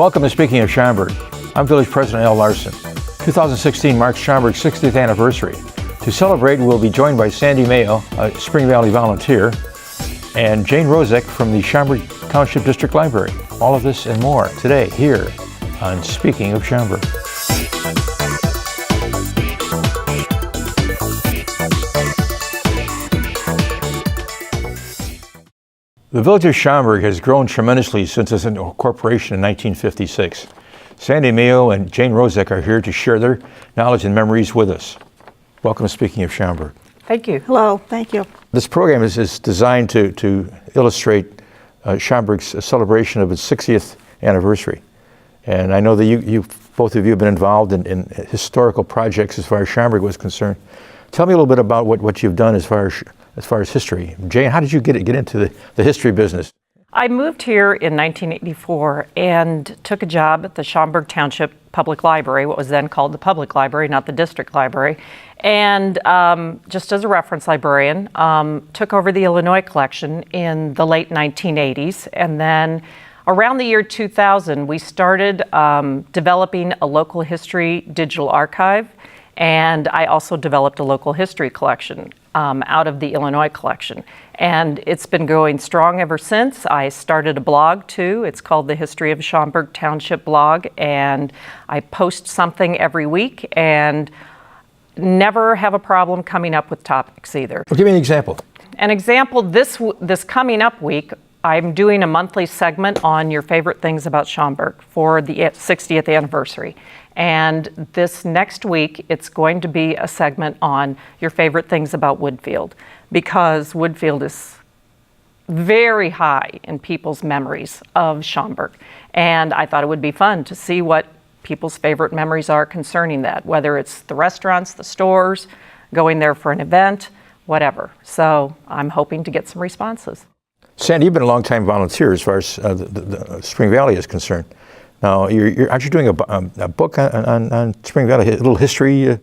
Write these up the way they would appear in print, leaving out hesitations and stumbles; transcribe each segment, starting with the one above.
Welcome to Speaking of Schaumburg. I'm Village President Al Larson. 2016 marks Schaumburg's 60th anniversary. To celebrate, we'll be joined by Sandy Mayo, a Spring Valley volunteer, and Jane Rozek from the Schaumburg Township District Library. All of this and more today here on Speaking of Schaumburg. The village of Schaumburg has grown tremendously since its incorporation in 1956. Sandy Mayo and Jane Rozek are here to share their knowledge and memories with us. Welcome to Speaking of Schaumburg. Thank you. Hello, thank you. This program is designed to illustrate Schaumburg's celebration of its 60th anniversary. And I know that you both of you have been involved in historical projects as far as Schaumburg was concerned. Tell me a little bit about what you've done as far as history. Jane, how did you get into the history business? I moved here in 1984 and took a job at the Schaumburg Township Public Library, what was then called the Public Library, not the District Library. And just as a reference librarian, took over the Illinois collection in the late 1980s. And then around the year 2000, we started developing a local history digital archive. And I also developed a local history collection out of the Illinois collection. And it's been going strong ever since. I started a blog too. It's called the History of Schaumburg Township blog. And I post something every week and never have a problem coming up with topics either. Well, give me an example. An example, this coming up week, I'm doing a monthly segment on your favorite things about Schaumburg for the 60th anniversary. And this next week, it's going to be a segment on your favorite things about Woodfield, because Woodfield is very high in people's memories of Schaumburg. And I thought it would be fun to see what people's favorite memories are concerning that, whether it's the restaurants, the stores, going there for an event, whatever. So I'm hoping to get some responses. Sandy, you've been a long-time volunteer as far as the Spring Valley is concerned. Now, aren't you doing a book on Spring Valley, a little history?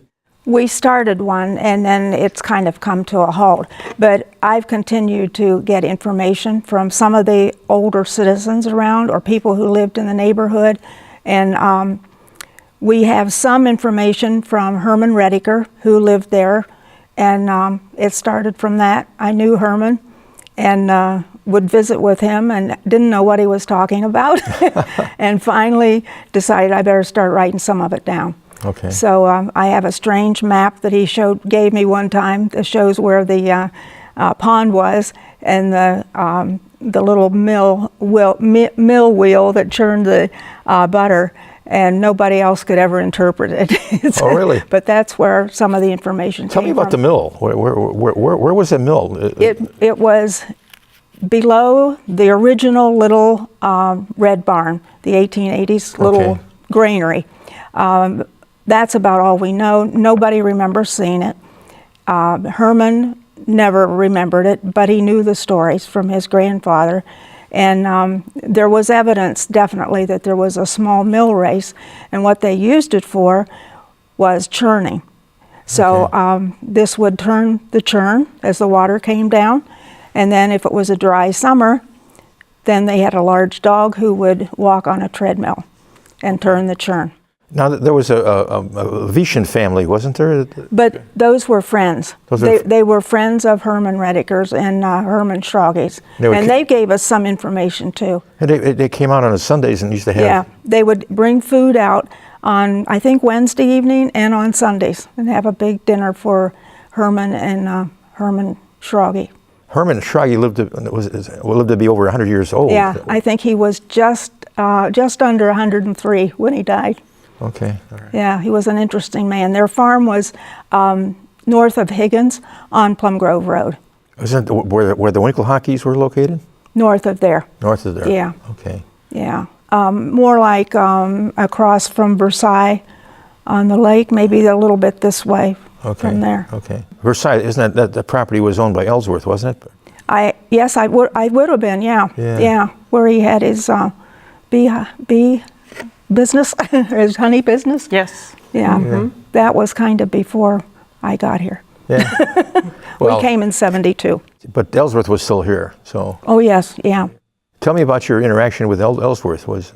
We started one and then it's kind of come to a halt. But I've continued to get information from some of the older citizens around or people who lived in the neighborhood. And we have some information from Herman Rediker, who lived there. And it started from that. I knew Herman and would visit with him and didn't know what he was talking about. And finally decided I better start writing some of it down. Okay. So I have a strange map that he gave me one time that shows where the pond was and the little mill wheel that churned the butter, and nobody else could ever interpret it. Oh, really? But that's where some of the information came from. Tell me about the mill. Where was the mill? It was below the original little red barn, the 1880s little granary. That's about all we know. Nobody remembers seeing it. Herman never remembered it, but he knew the stories from his grandfather. And there was evidence, definitely, that there was a small mill race, and what they used it for was churning. So this would turn the churn as the water came down, and then if it was a dry summer, then they had a large dog who would walk on a treadmill and turn the churn. Now, there was a Vician family, wasn't there? But those were friends. They were friends of Herman Rediker's and Herman Schragge's. And they gave us some information, too. And they came out on Sundays and used to have... Yeah, they would bring food out on, I think, Wednesday evening and on Sundays and have a big dinner for Herman and Herman Schragge. Herman Schragge lived to be over 100 years old. Yeah, I think he was just under 103 when he died. Okay. All right. Yeah, he was an interesting man. Their farm was north of Higgins on Plum Grove Road. Isn't that where the Winklehockeys were located? North of there. North of there. Yeah. Okay. Yeah. More like across from Versailles on the lake, maybe a little bit this way from there. Okay. Versailles, isn't that the property was owned by Ellsworth, wasn't it? Yes, I would have been, yeah. Yeah, where he had his bee business, his honey business. Yes. Yeah, that was kind of before I got here. Yeah. Well, we came in 72. But Ellsworth was still here, so. Oh yes, yeah. Tell me about your interaction with Ellsworth.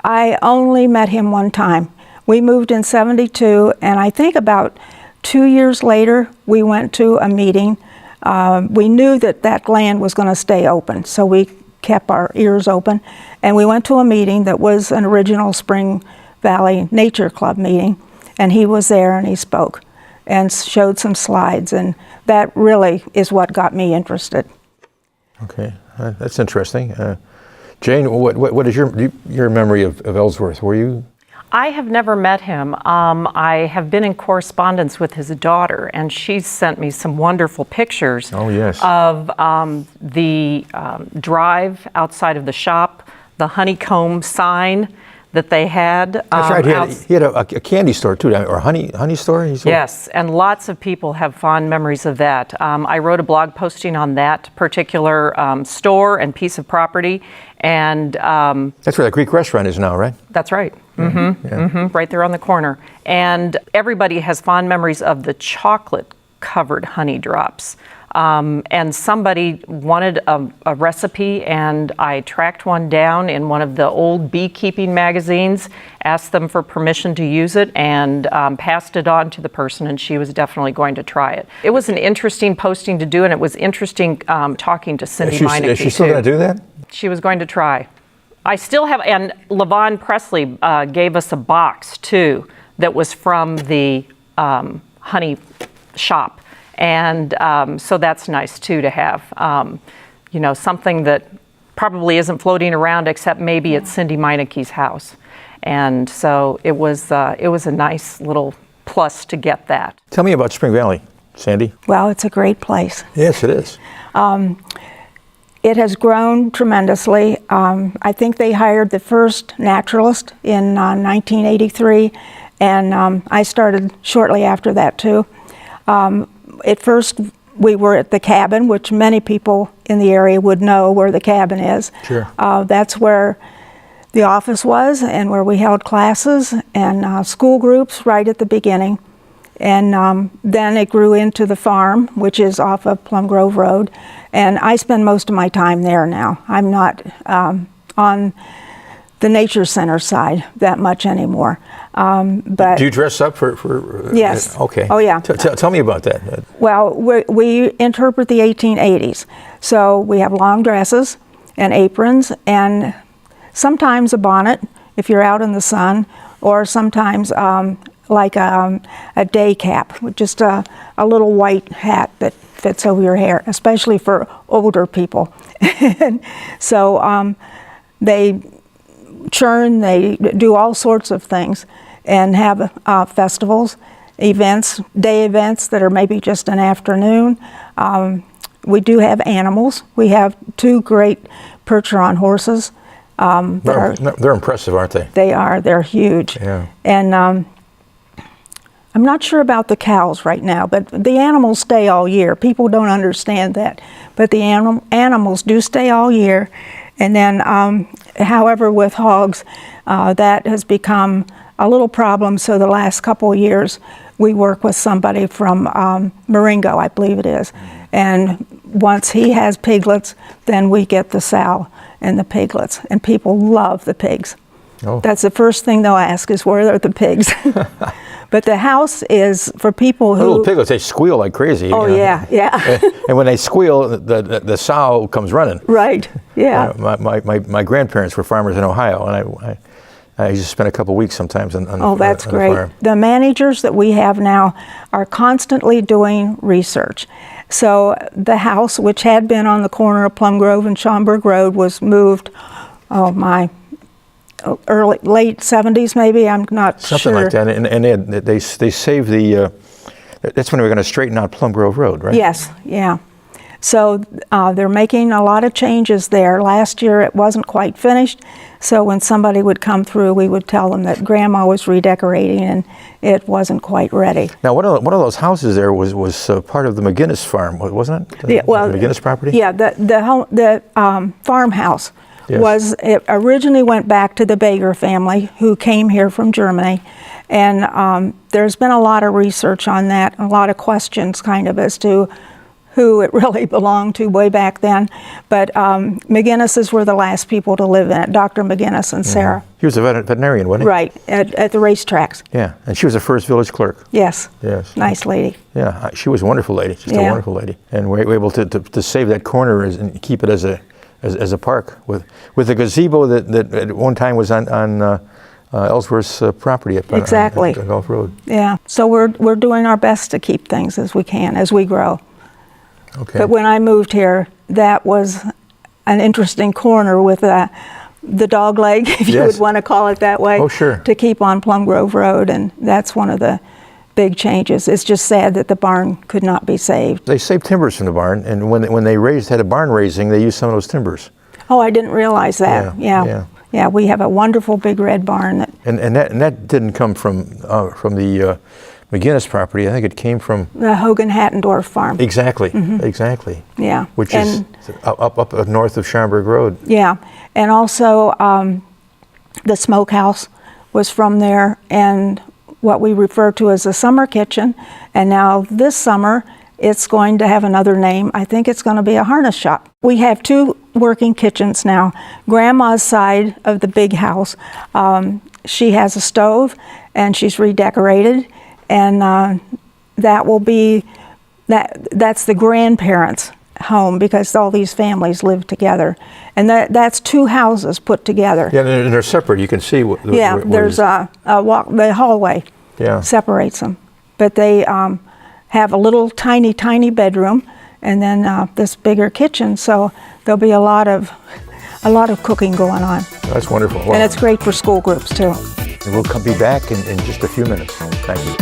I only met him one time. We moved in '72, and I think about 2 years later, we went to a meeting. We knew that that land was going to stay open, so we kept our ears open. And we went to a meeting that was an original Spring Valley Nature Club meeting, and he was there and he spoke and showed some slides, and that really is what got me interested. Okay, that's interesting. Jane, what is your memory of Ellsworth? Were you? I have never met him. I have been in correspondence with his daughter, and she's sent me some wonderful pictures of the drive outside of the shop, the honeycomb sign that they had. That's right. He had a candy store too, or a honey store. Yes, and lots of people have fond memories of that. I wrote a blog posting on that particular store and piece of property, and that's where the Greek restaurant is now, right? That's right. Right there on the corner. And everybody has fond memories of the chocolate-covered honey drops. And somebody wanted a recipe, and I tracked one down in one of the old beekeeping magazines, asked them for permission to use it, and passed it on to the person, and she was definitely going to try it. It was an interesting posting to do, and it was interesting talking to Cindy Meineke. Is she still going to do that? She was going to try. I still have, and Levon Presley gave us a box too that was from the honey shop. And so that's nice too to have, something that probably isn't floating around except maybe at Cindy Meineke's house. And so it was a nice little plus to get that. Tell me about Spring Valley, Sandy. Well, it's a great place. Yes, it is. It has grown tremendously. I think they hired the first naturalist in 1983, and I started shortly after that too. At first, we were at the cabin, which many people in the area would know where the cabin is. Sure. That's where the office was and where we held classes and school groups right at the beginning. And then it grew into the farm, which is off of Plum Grove Road. And I spend most of my time there now. I'm not on the nature center side that much anymore. But do you dress up for yes. Okay. Oh yeah. Tell me about that. Well, we interpret the 1880s. So we have long dresses and aprons and sometimes a bonnet if you're out in the sun, or sometimes like a day cap with just a little white hat that fits over your hair, especially for older people. So they churn, they do all sorts of things and have festivals, events, day events that are maybe just an afternoon. We do have animals. We have 2 great Percheron horses. They're impressive, aren't they? They are. They're huge. Yeah. And I'm not sure about the cows right now, but the animals stay all year. People don't understand that. But the animals do stay all year. And then, however, with hogs, that has become a little problem. So the last couple of years, we work with somebody from Marengo, I believe it is. And once he has piglets, then we get the sow and the piglets. And people love the pigs. Oh. That's the first thing they'll ask is, where are the pigs? But the house is for people who... The little piglets, they squeal like crazy. Oh, yeah. And when they squeal, the sow comes running. Right, yeah. My grandparents were farmers in Ohio, and I used to spend a couple weeks sometimes on that's on great. the farm. The managers that we have now are constantly doing research. So the house, which had been on the corner of Plum Grove and Schaumburg Road, was moved, late 70s maybe, I'm not sure. Something like that, and they saved the, that's when we were going to straighten out Plum Grove Road, right? Yes, yeah. So they're making a lot of changes there. Last year it wasn't quite finished, so when somebody would come through, we would tell them that Grandma was redecorating and it wasn't quite ready. Now, one of those houses there was part of the McGinnis farm, wasn't it? Yeah, well, the McGinnis property? Yeah, the farmhouse. Yes. It originally went back to the Bager family, who came here from Germany, and there's been a lot of research on that, a lot of questions kind of as to who it really belonged to way back then, but McGinnis's were the last people to live in it, Dr. McGinnis and Sarah. He was a veterinarian, wasn't he? Right, at the racetracks. Yeah, and she was the first village clerk. Yes. Yes. Nice lady. Yeah, she was a wonderful lady, just a Yeah. wonderful lady. And we're able to save that corner and keep it as a park with a gazebo that at one time was on Ellsworth's property up Exactly. on Gulf Road. Yeah, so we're doing our best to keep things as we can, as we grow. Okay. But when I moved here, that was an interesting corner with the dog leg, if you Yes. would want to call it that way. Oh, sure. To keep on Plum Grove Road, and that's one of the big changes. It's just sad that the barn could not be saved. They saved timbers from the barn, and when they had a barn raising, they used some of those timbers. Oh, I didn't realize that. Yeah, we have a wonderful big red barn that. And that didn't come from the McGinnis property. I think it came from The Hogan Hattendorf farm. exactly. Yeah. Which is up north of Schaumburg Road. Yeah, and also the smokehouse was from there, and what we refer to as a summer kitchen. And now this summer, it's going to have another name. I think it's going to be a harness shop. We have 2 working kitchens now. Grandma's side of the big house, she has a stove, and she's redecorated, and that will be that's the grandparents' home, because all these families live together, and that's 2 houses put together. Yeah, and they're separate. You can see what. There's a walk. The hallway separates them, but they have a little tiny bedroom, and then this bigger kitchen. So there'll be a lot of cooking going on. That's wonderful. Wow. And it's great for school groups too. And we'll be back in just a few minutes. Thank you.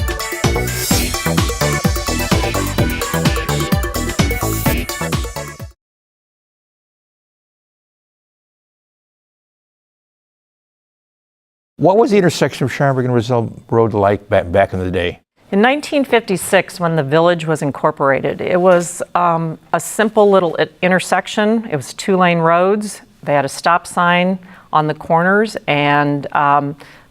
What was the intersection of Schaumburg and Roselle Road like back in the day? In 1956, when the village was incorporated, it was a simple little intersection. It was 2-lane roads. They had a stop sign on the corners, and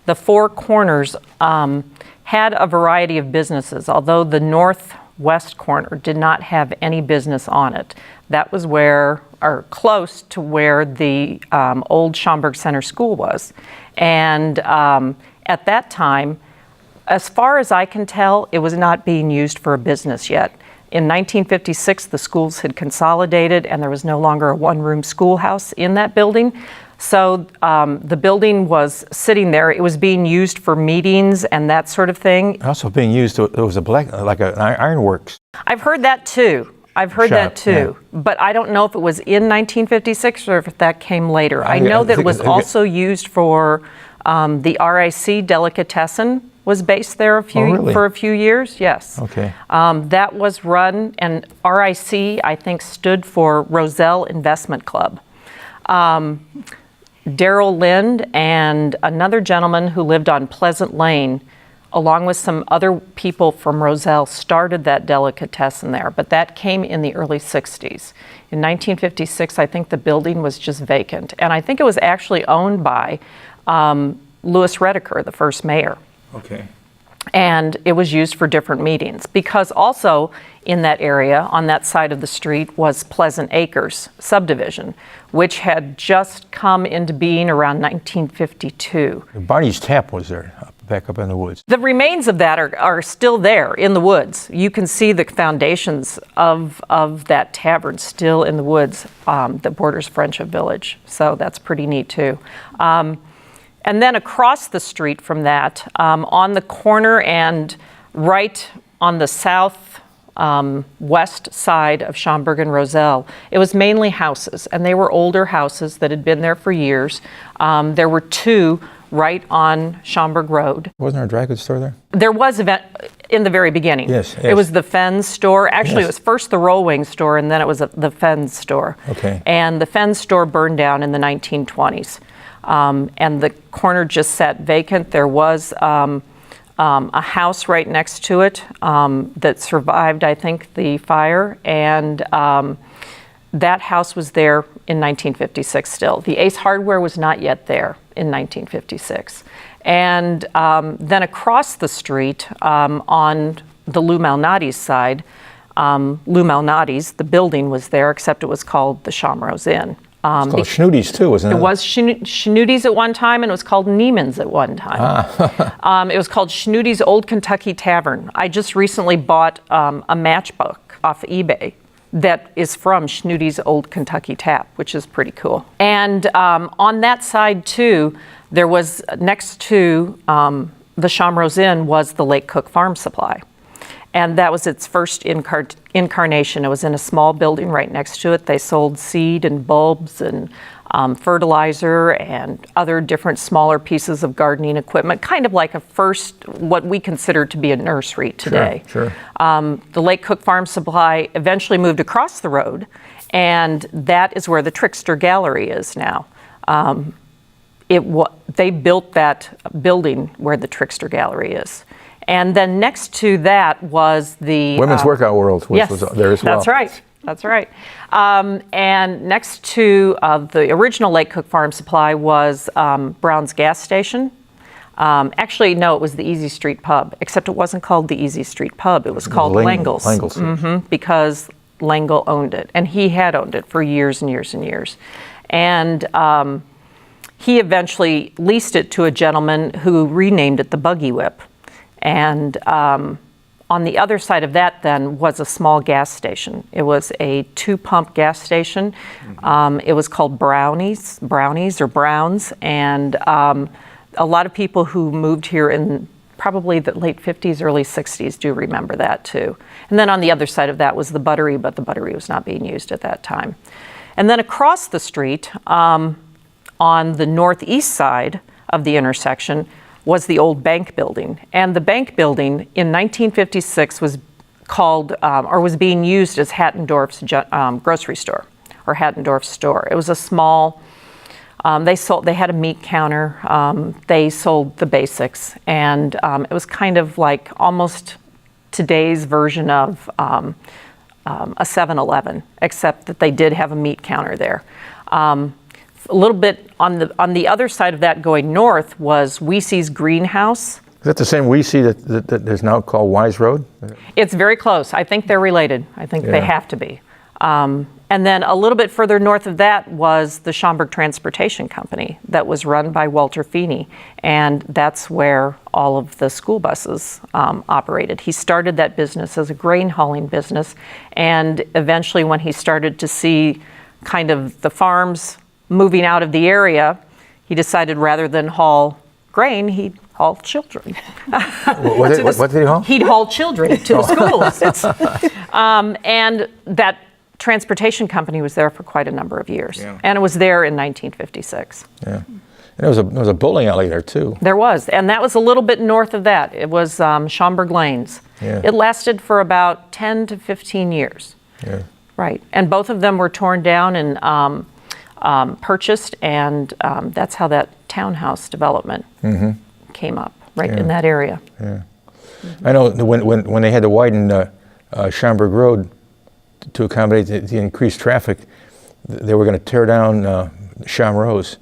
the 4 corners had a variety of businesses, although the northwest corner did not have any business on it. That was where, or close to where, the old Schaumburg Center School was. And at that time, as far as I can tell, it was not being used for a business yet. In 1956, the schools had consolidated, and there was no longer a 1-room schoolhouse in that building. So the building was sitting there. It was being used for meetings and that sort of thing. Also being used, it was like an ironworks. I've heard that too. But I don't know if it was in 1956 or if that came later. I know that it was also used for the RIC Delicatessen was based there for a few years. Yes. Okay. That was run, and RIC I think stood for Roselle Investment Club. Darrell Lind and another gentleman who lived on Pleasant Lane, along with some other people from Roselle, started that delicatessen there, but that came in the early 60s. In 1956, I think the building was just vacant, and I think it was actually owned by Louis Redeker, the first mayor. Okay. And it was used for different meetings, because also in that area, on that side of the street, was Pleasant Acres subdivision, which had just come into being around 1952. Barney's Tap was there, back up in the woods. The remains of that are still there in the woods. You can see the foundations of that tavern still in the woods that borders Friendship Village. So that's pretty neat too. And then across the street from that, on the corner and right on the south west side of Schaumburg and Roselle, it was mainly houses, and they were older houses that had been there for years. There were 2 right on Schaumburg Road. Wasn't there a dry goods store there? There was in the very beginning. Yes. It was the Fenn's store. Actually, Yes. It was first the Roll Wing store, and then it was the Fenn's store. Okay. And the Fenn's store burned down in the 1920s. And the corner just sat vacant. There was a house right next to it that survived, I think, the fire, and that house was there in 1956 still. The Ace Hardware was not yet there in 1956. And then across the street on the Lou Malnati's side, Lou Malnati's. The building was there, except it was called the Schaumburg Inn. It's called Schnoody's too, wasn't it? It was Schnoody's at one time, and it was called Neiman's at one time. It was called Schnoody's Old Kentucky Tavern. I just recently bought a matchbook off eBay that is from Schnoody's Old Kentucky Tap, which is pretty cool. And on that side too, there was next to the Schaumburg Inn was the Lake Cook Farm Supply. And that was its first incarnation. It was in a small building right next to it. They sold seed and bulbs and fertilizer and other different smaller pieces of gardening equipment, kind of like a first, what we consider to be a nursery today. Sure. The Lake Cook Farm Supply eventually moved across the road, and that is where the Trickster Gallery is now. They built that building where the Trickster Gallery is. And then next to that was the Women's Workout World, which was there as well. That's right. That's right. And next to the original Lake Cook Farm Supply was Brown's Gas Station. Actually, no, it was the Easy Street Pub, except it wasn't called the Easy Street Pub. It was called Langle's. Because Langle owned it, and he had owned it for years and years and years. And he eventually leased it to a gentleman who renamed it the Buggy Whip. And on the other side of that then was a small gas station. It was a 2-pump gas station. It was called Brownies or Browns. And a lot of people who moved here in probably the late 50s, early 60s do remember that too. And then on the other side of that was the Buttery, but the Buttery was not being used at that time. And then across the street, on the northeast side of the intersection, was the old bank building. And the bank building in 1956 was called, or was being used as Hattendorf's grocery store, or Hattendorf's store. It was a small, they had a meat counter, they sold the basics, and it was kind of like almost today's version of a 7-Eleven, except that they did have a meat counter there. A little bit on the other side of that going north was Weesey's Greenhouse. Is that the same Weesey that is now called Wise Road? It's very close. I think they're related. I think they have to be. And then a little bit further north of that was the Schaumburg Transportation Company that was run by Walter Feeney. And that's where all of the school buses operated. He started that business as a grain hauling business. And eventually when he started to see kind of the farms moving out of the area, he decided rather than haul grain, he'd haul children. What did he haul? He'd haul children to the schools. And that transportation company was there for quite a number of years. Yeah. And it was there in 1956. Yeah. And there was a bowling alley there too. There was, and that was a little bit north of that. It was Schaumburg Lanes. Yeah. It lasted for about 10 to 15 years. Yeah. Right, and both of them were torn down and purchased, and that's how that townhouse development came up, right in that area. Yeah, I know when they had to widen Schaumburg Road to accommodate the increased traffic, they were going to tear down Schaumrose,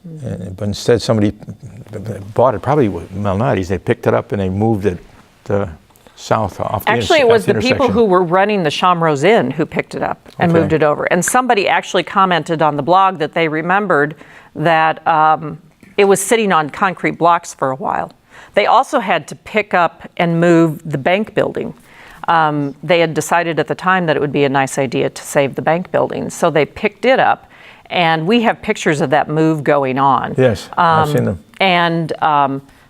but instead somebody bought it, probably with Malnati's. They picked it up and they moved it south off the Actually, it was the people who were running the Schaumburg Inn who picked it up and moved it over. And somebody actually commented on the blog that they remembered that it was sitting on concrete blocks for a while. They also had to pick up and move the bank building. They had decided at the time that it would be a nice idea to save the bank building. So they picked it up, and we have pictures of that move going on. Yes, I've seen them. And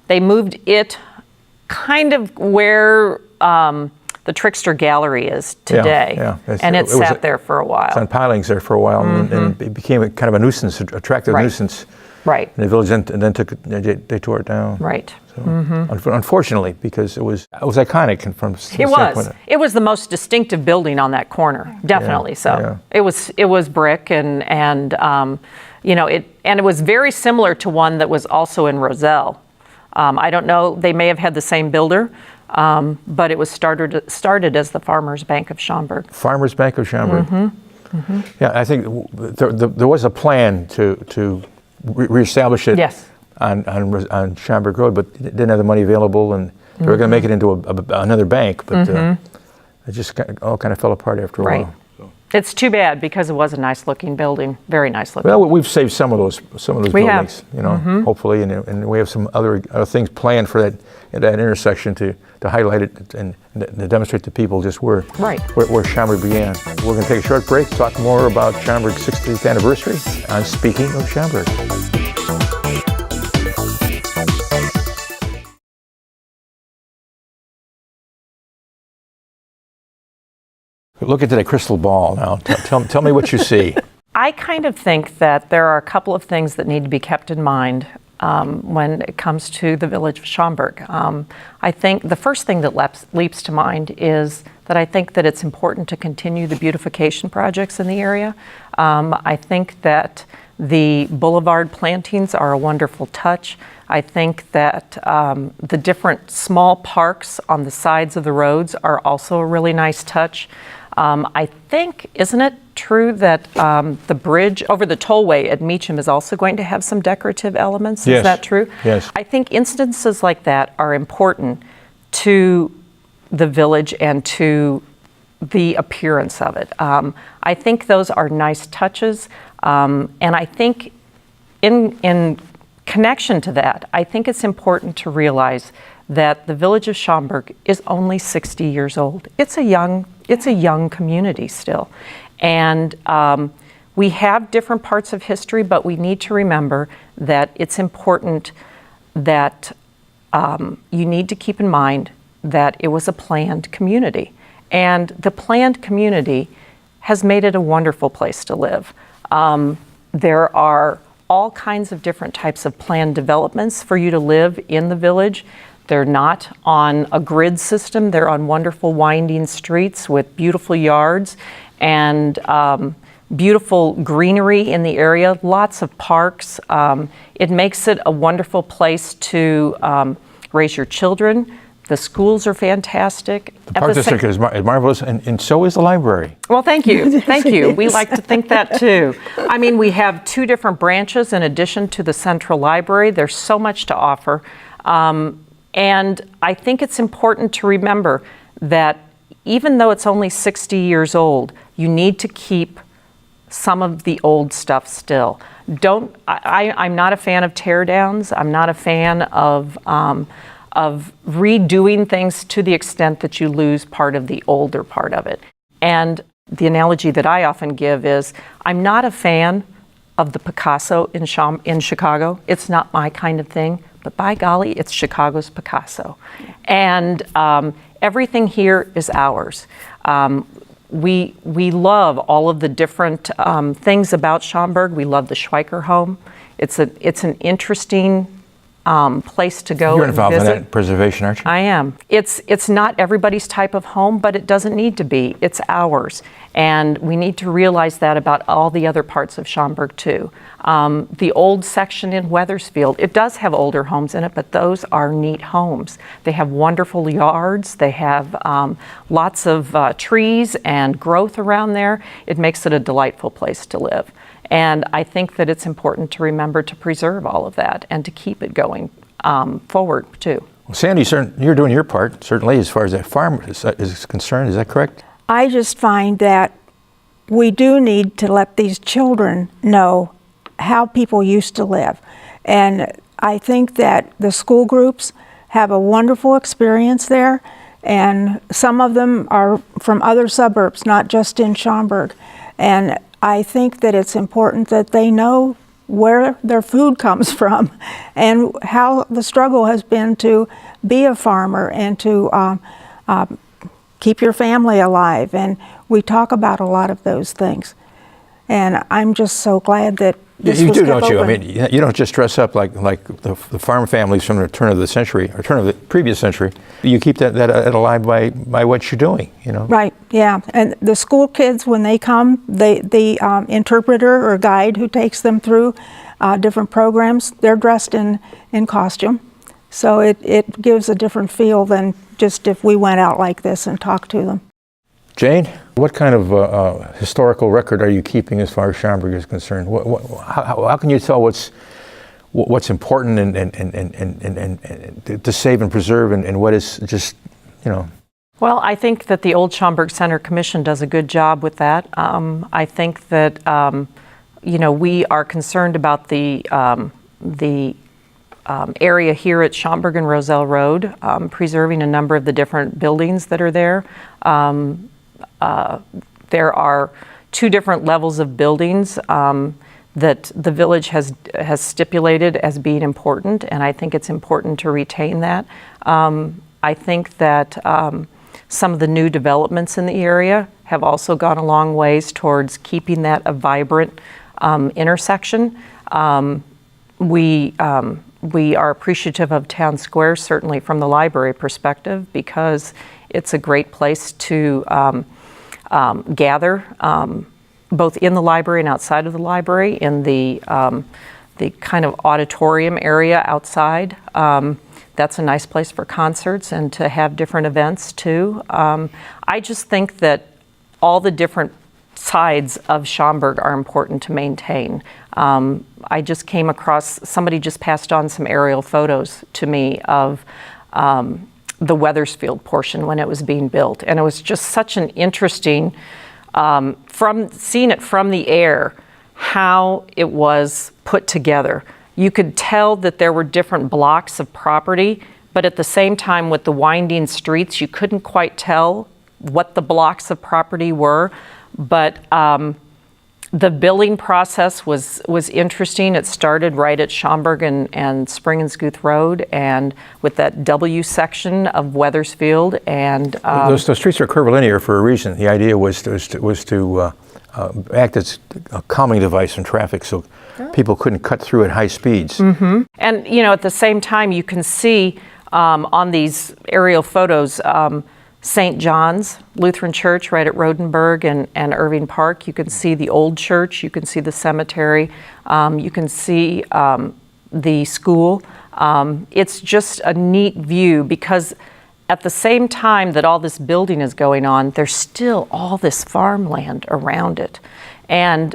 they moved it kind of where the Trickster Gallery is today. Yeah. And it sat there for a while. It's on pilings there for a while, and it became kind of a nuisance, attractive nuisance. Right. In the village, and then they tore it down. Right. So, unfortunately, because it was iconic from It was the most distinctive building on that corner, definitely. It was brick, and it was very similar to one that was also in Roselle. I don't know, they may have had the same builder, but it was started as the Farmers Bank of Schaumburg. Farmers Bank of Schaumburg. Yeah, I think there was a plan to reestablish it on Schaumburg Road, but didn't have the money available, and they were going to make it into another bank, but it just all kind of fell apart after a Right. while. It's too bad because it was a nice looking building, very nice looking. Well, we've saved some of those We have. buildings, you know, hopefully, and we have some other things planned for that intersection to highlight it and to demonstrate to people just where Schaumburg began. We're going to take a short break, talk more about Schaumburg's 60th anniversary on Speaking of Schaumburg. Look into that crystal ball now. Tell me what you see. I kind of think that there are a couple of things that need to be kept in mind when it comes to the village of Schaumburg. I think the first thing that leaps to mind is that I think that it's important to continue the beautification projects in the area. I think that the boulevard plantings are a wonderful touch. I think that the different small parks on the sides of the roads are also a really nice touch. I think, isn't it true that the bridge over the tollway at Meacham is also going to have some decorative elements? Yes. Is that true? Yes. I think instances like that are important to the village and to the appearance of it. I think those are nice touches, and I think in connection to that, I think it's important to realize that the village of Schaumburg is only 60 years old. It's a young community still. And we have different parts of history, but we need to remember that it's important that you need to keep in mind that it was a planned community. And the planned community has made it a wonderful place to live. There are all kinds of different types of planned developments for you to live in the village. They're not on a grid system. They're on wonderful winding streets with beautiful yards and beautiful greenery in the area, lots of parks. It makes it a wonderful place to raise your children. The schools are fantastic. The Park District is marvelous, and so is the library. Well, thank you. Thank you. We like to think that too. I mean, we have two different branches in addition to the Central Library. There's so much to offer. And I think it's important to remember that even though it's only 60 years old, you need to keep some of the old stuff still. I'm not a fan of tear downs. I'm not a fan of redoing things to the extent that you lose part of the older part of it. And the analogy that I often give is, I'm not a fan of the Picasso in Chicago. It's not my kind of thing, but by golly, it's Chicago's Picasso. And everything here is ours. We love all of the different things about Schaumburg. We love the Schweiker home. It's an interesting place to go. You're involved and visit. in that preservation, aren't you? I am. It's not everybody's type of home, but it doesn't need to be. It's ours. And we need to realize that about all the other parts of Schaumburg too. The old section in Weathersfield, it does have older homes in it, but those are neat homes. They have wonderful yards. They have lots of trees and growth around there. It makes it a delightful place to live. And I think that it's important to remember to preserve all of that and to keep it going forward too. Well, Sandy, you're doing your part, certainly, as far as that farm is concerned. Is that correct? I just find that we do need to let these children know how people used to live. And I think that the school groups have a wonderful experience there, and some of them are from other suburbs, not just in Schaumburg. And I think that it's important that they know where their food comes from and how the struggle has been to be a farmer and to keep your family alive. And we talk about a lot of those things. And I'm just so glad that this you was do, kept don't you? open. I mean, you don't just dress up like the farm families from the turn of the century, or turn of the previous century. You keep that alive by what you're doing, you know? Right, yeah. And the school kids, when they come, the interpreter or guide who takes them through different programs, they're dressed in costume. So it gives a different feel than just if we went out like this and talked to them. Jane, what kind of historical record are you keeping as far as Schaumburg is concerned? How can you tell what's important and to save and preserve, and what is just, you know? Well, I think that the Old Schaumburg Center Commission does a good job with that. I think that, we are concerned about the area here at Schaumburg and Roselle Road, preserving a number of the different buildings that are there. There are 2 different levels of buildings that the village has stipulated as being important, and I think it's important to retain that. I think that some of the new developments in the area have also gone a long ways towards keeping that a vibrant intersection. We are appreciative of Town Square, certainly from the library perspective, because it's a great place to gather, both in the library and outside of the library, in the kind of auditorium area outside. That's a nice place for concerts and to have different events too. I just think that all the different sides of Schaumburg are important to maintain. I just came across, somebody just passed on some aerial photos to me of the Wethersfield portion when it was being built. And it was just such an interesting, from seeing it from the air, how it was put together. You could tell that there were different blocks of property, but at the same time with the winding streets, you couldn't quite tell what the blocks of property were. But the billing process was interesting. It started right at Schaumburg and Spring and Scuth Road, and with that W section of Wethersfield. And those streets are curvilinear for a reason. The idea was to act as a calming device in traffic, so people couldn't cut through at high speeds. Mm-hmm. And at the same time, you can see on these aerial photos St. John's Lutheran Church right at Rodenberg and Irving Park. You can see the old church, you can see the cemetery, you can see the school. It's just a neat view, because at the same time that all this building is going on, there's still all this farmland around it. And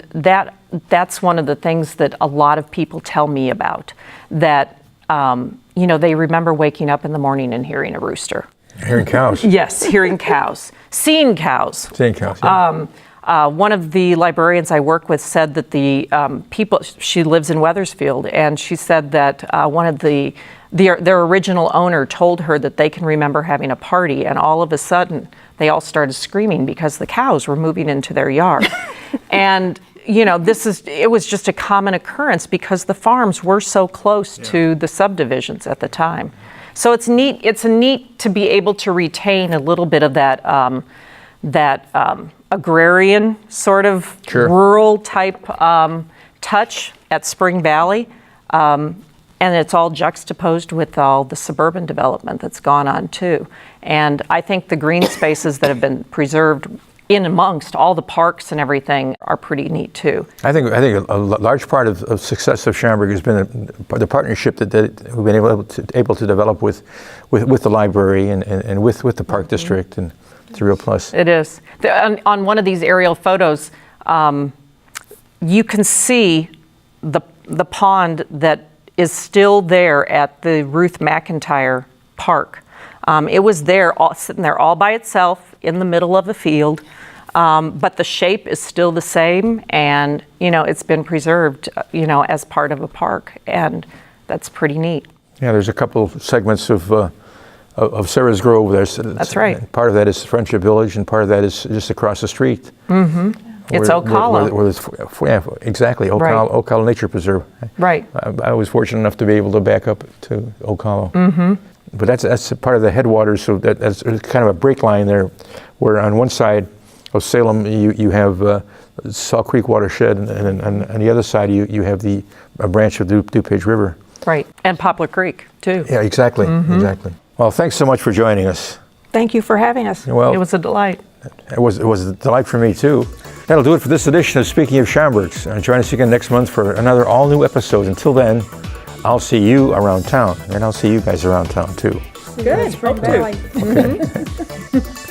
that's one of the things that a lot of people tell me about, that they remember waking up in the morning and hearing a rooster. Hearing cows. Yes, hearing cows. Seeing cows. Seeing cows, yeah. One of the librarians I work with said that the people, she lives in Wethersfield, and she said that one of their original owner told her that they can remember having a party, and all of a sudden they all started screaming because the cows were moving into their yard. And it was just a common occurrence because the farms were so close to the subdivisions at the time. So it's neat. It's neat to be able to retain a little bit of that agrarian sort of rural type touch at Spring Valley, and it's all juxtaposed with all the suburban development that's gone on too. And I think the green spaces that have been preserved in amongst all the parks and everything are pretty neat too. I think a large part of success of Schaumburg has been the partnership that we've been able to develop with the library and with the park district, and it's a real plus. It is. On one of these aerial photos, you can see the pond that is still there at the Ruth McIntyre Park. It was there, sitting there all by itself in the middle of a field, but the shape is still the same, and it's been preserved, as part of a park, and that's pretty neat. Yeah, there's a couple segments of Sarah's Grove. That's right. Part of that is Friendship Village, and part of that is just across the street. Mm-hmm. It's Oak Hollow. Exactly, Oak Hollow Nature Preserve. Right. I was fortunate enough to be able to back up to Oak Hollow. Mm-hmm. But that's part of the headwaters, so that's kind of a break line there, where on one side of Salem you have Salt Creek watershed, and on the other side you have a branch of the DuPage River. Right, and Poplar Creek too. Yeah, exactly, exactly. Well, thanks so much for joining us. Thank you for having us. Well, it was a delight. It was a delight for me too. That'll do it for this edition of Speaking of Schaumburgs. Join us again next month for another all-new episode. Until then, I'll see you around town, and I'll see you guys around town too. Good. Hope to. Okay.